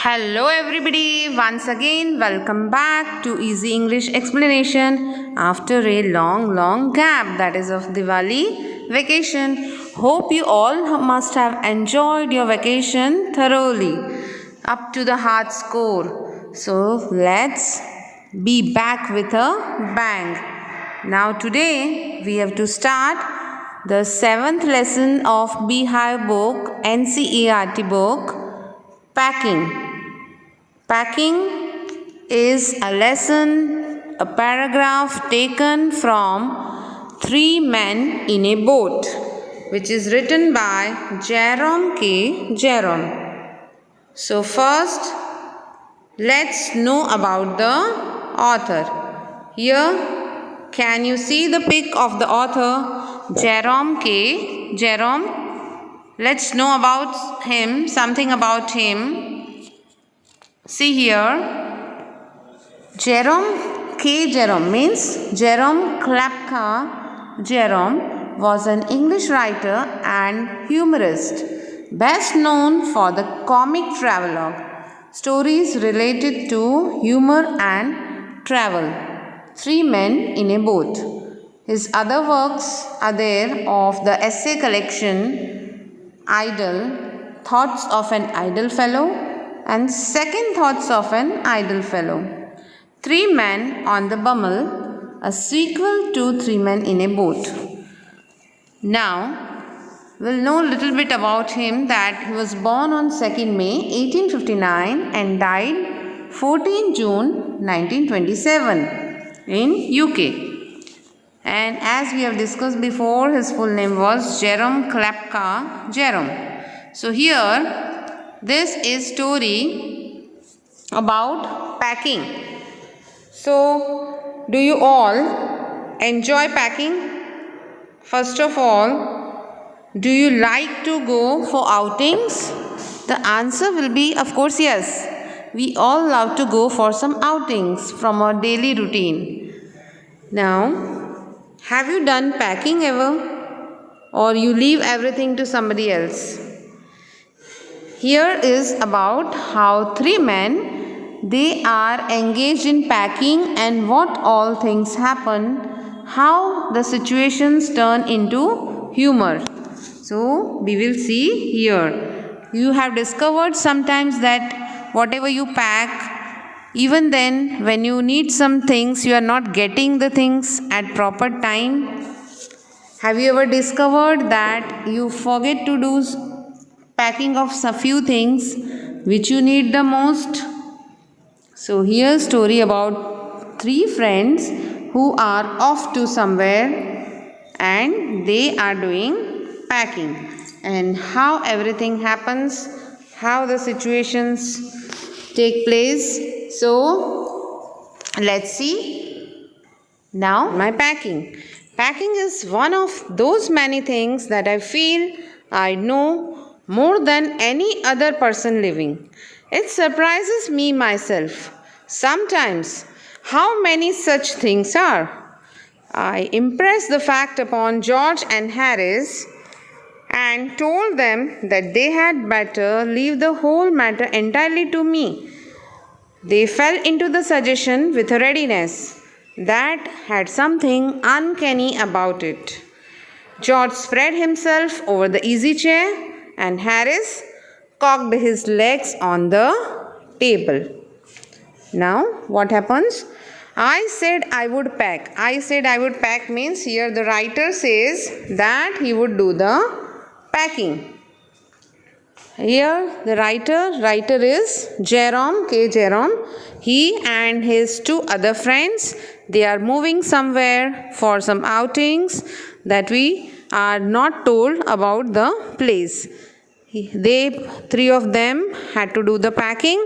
Hello everybody, once again welcome back to Easy English Explanation after a long gap, that is of Diwali vacation. Hope you all must have enjoyed your vacation thoroughly up to the heart's core. So let's be back with a bang. Now today we have to start the 7th lesson of Beehive book, NCERT book, Packing. Packing is a lesson, a paragraph taken from Three Men in a Boat, which is written by Jerome K. Jerome. So first, let's know about the author. Here, can you see the pic of the author, Jerome K. Jerome? Let's know about him, something about him. See here, Jerome K. Jerome means Jerome Klapka Jerome was an English writer and humorist, best known for the comic travelogue, stories related to humor and travel, Three Men in a Boat. His other works are there of the essay collection Idle, Thoughts of an Idle Fellow, and Second Thoughts of an Idle Fellow. Three Men on the Bummel, a sequel to Three Men in a Boat. Now, we'll know a little bit about him that he was born on 2nd May 1859 and died 14 June 1927 in UK. And as we have discussed before, his full name was Jerome Klapka Jerome. So here, this is story about packing. So, do you all enjoy packing? First of all, do you like to go for outings? The answer will be, of course, yes. We all love to go for some outings from our daily routine. Now, have you done packing ever? Or you leave everything to somebody else? Here is about how three men, they are engaged in packing and what all things happen, how the situations turn into humor. So, we will see here. You have discovered sometimes that whatever you pack, even then when you need some things, you are not getting the things at proper time. Have you ever discovered that you forget to do packing of a few things which you need the most? So here's a story about three friends who are off to somewhere and they are doing packing, and how everything happens, how the situations take place. So let's see now my packing. Packing is one of those many things that I feel I know more than any other person living. It surprises me myself sometimes how many such things are. I impressed the fact upon George and Harris and told them that they had better leave the whole matter entirely to me. They fell into the suggestion with a readiness that had something uncanny about it. George spread himself over the easy chair and Harris cocked his legs on the table. Now, what happens? I said I would pack. I said I would pack means here the writer says that he would do the packing. Here the writer is Jerome K. Jerome. He and his two other friends, they are moving somewhere for some outings that we are not told about the place. Three of them had to do the packing.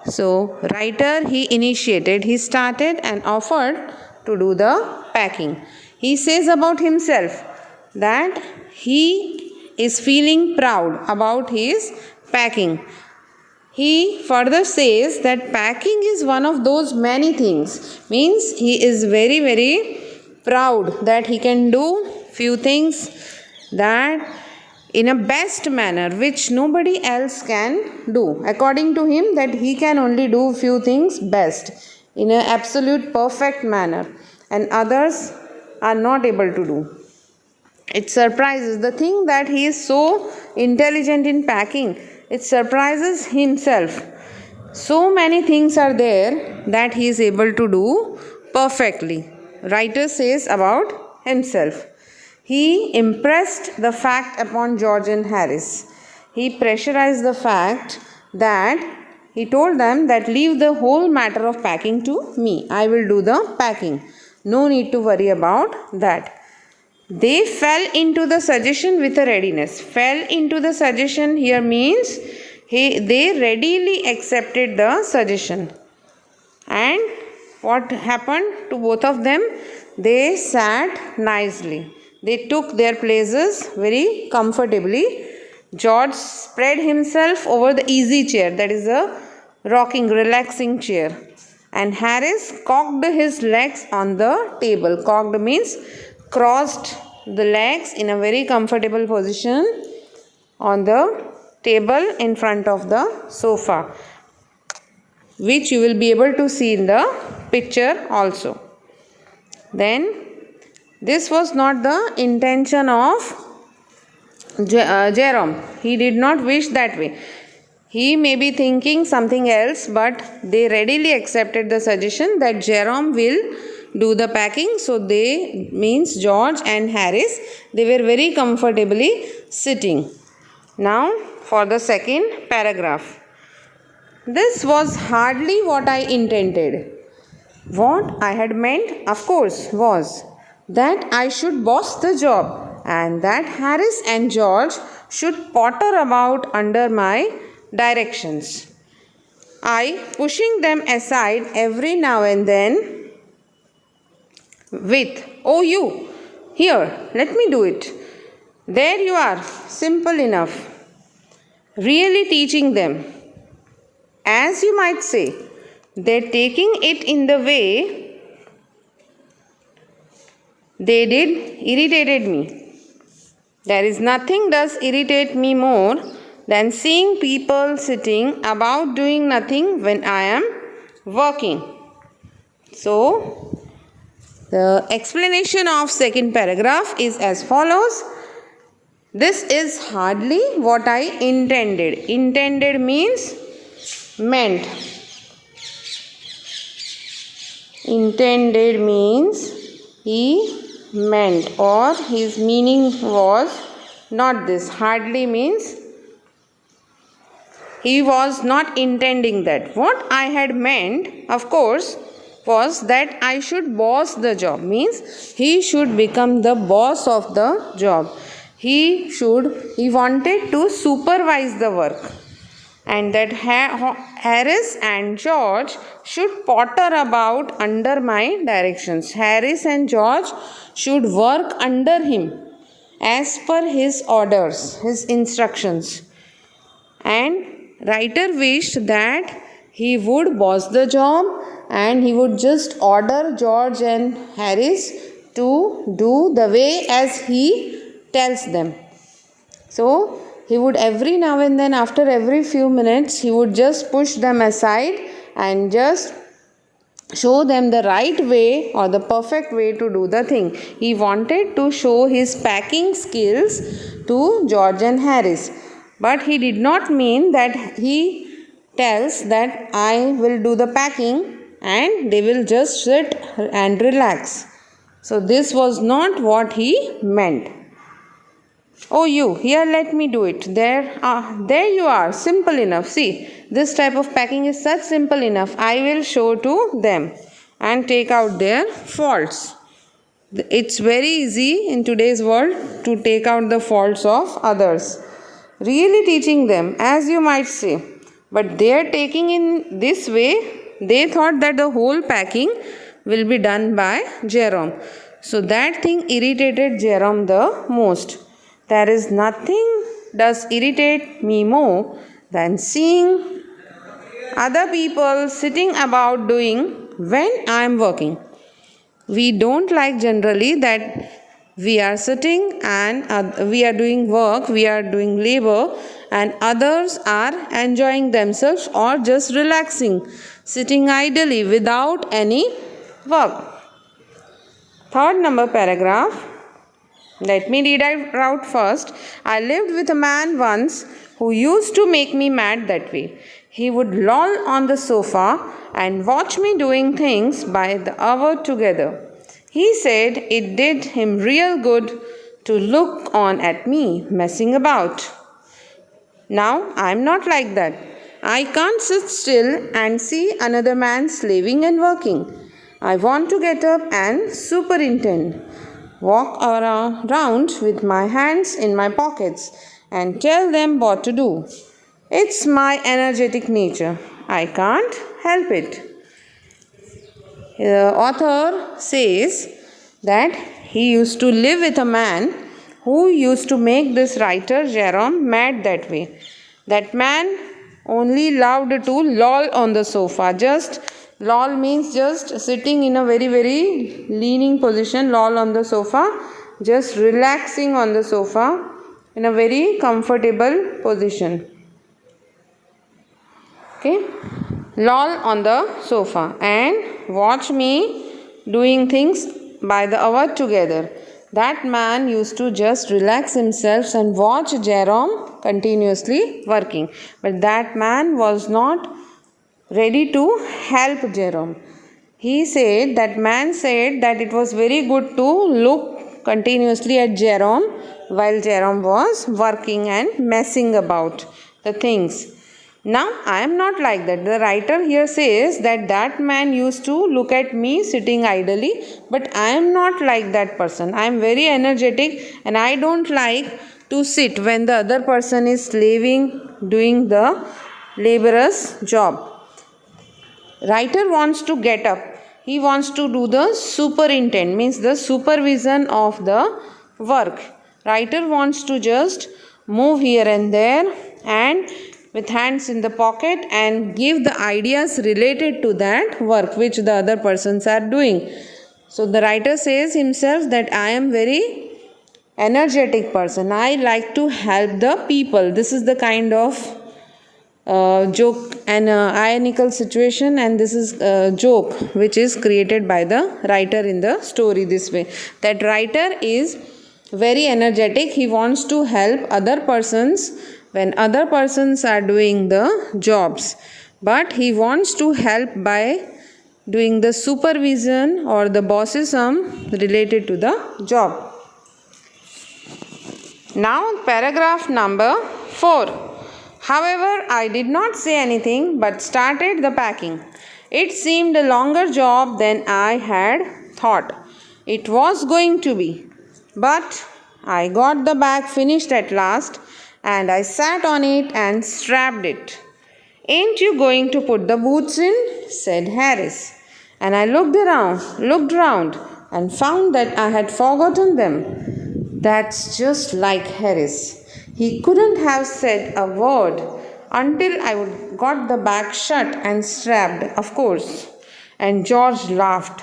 So writer, he started and offered to do the packing. He says about himself that he is feeling proud about his packing. He further says that packing is one of those many things. Means he is very proud that he can do few things that in a best manner which nobody else can do. According to him, that he can only do few things best in an absolute perfect manner and others are not able to do. It surprises the thing that he is so intelligent in packing. It surprises himself. So many things are there that he is able to do perfectly. Writer says about himself. He impressed the fact upon George and Harris. He pressurized the fact that he told them that leave the whole matter of packing to me. I will do the packing. No need to worry about that. They fell into the suggestion with a readiness. Fell into the suggestion here means they readily accepted the suggestion. And what happened to both of them? They sat nicely. They took their places very comfortably. George spread himself over the easy chair, that is a rocking, relaxing chair. And Harris cocked his legs on the table. Cocked means crossed the legs in a very comfortable position on the table in front of the sofa, which you will be able to see in the picture also. Then this was not the intention of Jerome. He did not wish that way. He may be thinking something else, but they readily accepted the suggestion that Jerome will do the packing. So they means George and Harris, they were very comfortably sitting. Now for the second paragraph. This was hardly what I intended. What I had meant, of course, was that I should boss the job and that Harris and George should potter about under my directions. I pushing them aside every now and then with, "Oh, you, here, let me do it." There you are, simple enough. Really teaching them. As you might say, they're taking it in the way they did irritated me. There is nothing does irritate me more than seeing people sitting about doing nothing when I am working. So, the explanation of second paragraph is as follows. This is hardly what I intended. Intended means meant. Intended means he meant or his meaning was not this. Hardly means he was not intending that. What I had meant, of course, was that I should boss the job. Means he should become the boss of the job. He wanted to supervise the work. And that Harris and George should potter about under my directions. Harris and George should work under him as per his orders, his instructions. And writer wished that he would boss the job and he would just order George and Harris to do the way as he tells them. So, he would every now and then, after every few minutes, he would just push them aside and just show them the right way or the perfect way to do the thing. He wanted to show his packing skills to George and Harris. But he did not mean that he tells that I will do the packing and they will just sit and relax. So this was not what he meant. "Oh, you, here, let me do it." There you are, simple enough. See, this type of packing is such simple enough. I will show to them and take out their faults. It's very easy in today's world to take out the faults of others. Really teaching them, as you might say. But they are taking in this way, they thought that the whole packing will be done by Jerome. So that thing irritated Jerome the most. There is nothing does irritate me more than seeing other people sitting about doing when I am working. We don't like generally that We are sitting and we are doing work, we are doing labor, and others are enjoying themselves or just relaxing, sitting idly without any work. Third number paragraph. Let me read it out first. I lived with a man once who used to make me mad that way. He would loll on the sofa and watch me doing things by the hour together. He said it did him real good to look on at me messing about. Now I am not like that. I can't sit still and see another man slaving and working. I want to get up and superintend, walk around with my hands in my pockets and tell them what to do. It's my energetic nature. I can't help it. The author says that he used to live with a man who used to make this writer Jerome mad that way. That man only loved to loll on the sofa. Just loll means just sitting in a very leaning position, loll on the sofa, just relaxing on the sofa in a very comfortable position. Okay, loll on the sofa and watch me doing things by the hour together. That man used to just relax himself and watch Jerome continuously working. But that man was not ready to help Jerome. He said, that man said that it was very good to look continuously at Jerome while Jerome was working and messing about the things. Now I am not like that. The writer here says that man used to look at me sitting idly, but I am not like that person. I am very energetic and I don't like to sit when the other person is slaving, doing the laborer's job. Writer wants to get up. He wants to do the superintend, means the supervision of the work. Writer wants to just move here and there and with hands in the pocket and give the ideas related to that work which the other persons are doing. So the writer says himself that I am very energetic person. I like to help the people. This is the kind of joke and ironical situation, and this is a joke which is created by the writer in the story this way. That writer is very energetic. He wants to help other persons when other persons are doing the jobs, but he wants to help by doing the supervision or the bossism related to the job. Now paragraph number 4. However, I did not say anything but started the packing. It seemed a longer job than I had thought it was going to be, but I got the bag finished at last and I sat on it and strapped it. Ain't you going to put the boots in? Said Harris. And I looked round and found that I had forgotten them. That's just like Harris. He couldn't have said a word until I got the bag shut and strapped, of course. And George laughed.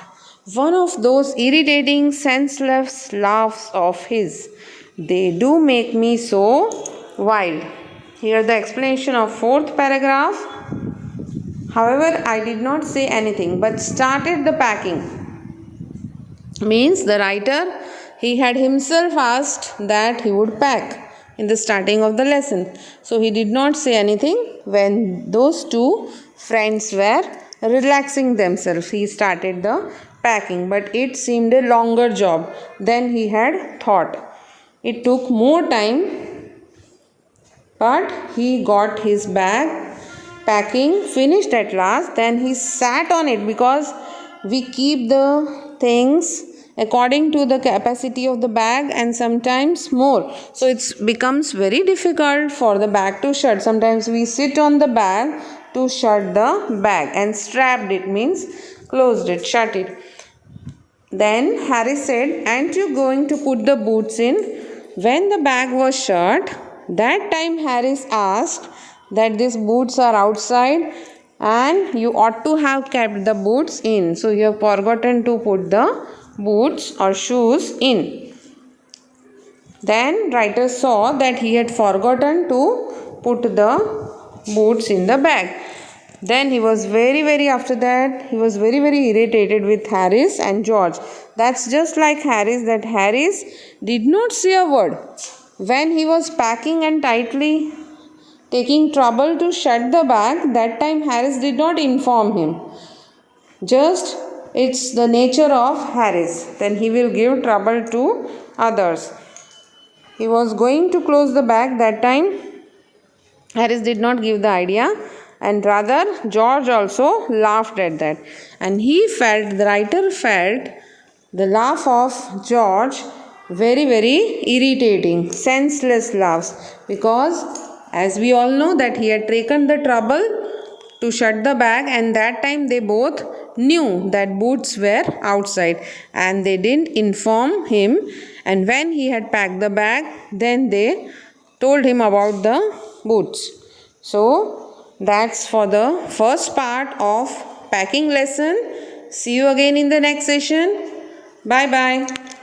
One of those irritating, senseless laughs of his. They do make me so wild. Here the explanation of 4th paragraph. However, I did not say anything but started the packing. Means the writer, he had himself asked that he would pack in the starting of the lesson. So he did not say anything when those two friends were relaxing themselves. He started the packing, but it seemed a longer job than he had thought. It took more time, but he got his bag packing finished at last. Then he sat on it, because we keep the things according to the capacity of the bag and sometimes more. So it becomes very difficult for the bag to shut. Sometimes we sit on the bag to shut the bag, and strapped it means closed it, shut it. Then Harry said, aren't you going to put the boots in? When the bag was shut, that time Harris asked that these boots are outside and you ought to have kept the boots in. So you have forgotten to put the boots or shoes in. Then writer saw that he had forgotten to put the boots in the bag. Then he was very irritated with Harris and George. That's just like Harris, that Harris did not say a word. When he was packing and tightly taking trouble to shut the bag, that time Harris did not inform him. Just it's the nature of Harris. Then he will give trouble to others. He was going to close the bag, that time Harris did not give the idea, and rather George also laughed at that. And the writer felt the laugh of George very irritating, senseless laughs, because as we all know that he had taken the trouble to shut the bag, and that time they both knew that boots were outside and they didn't inform him. And when he had packed the bag, then they told him about the boots. So that's for the first part of packing lesson. See you again in the next session. Bye bye.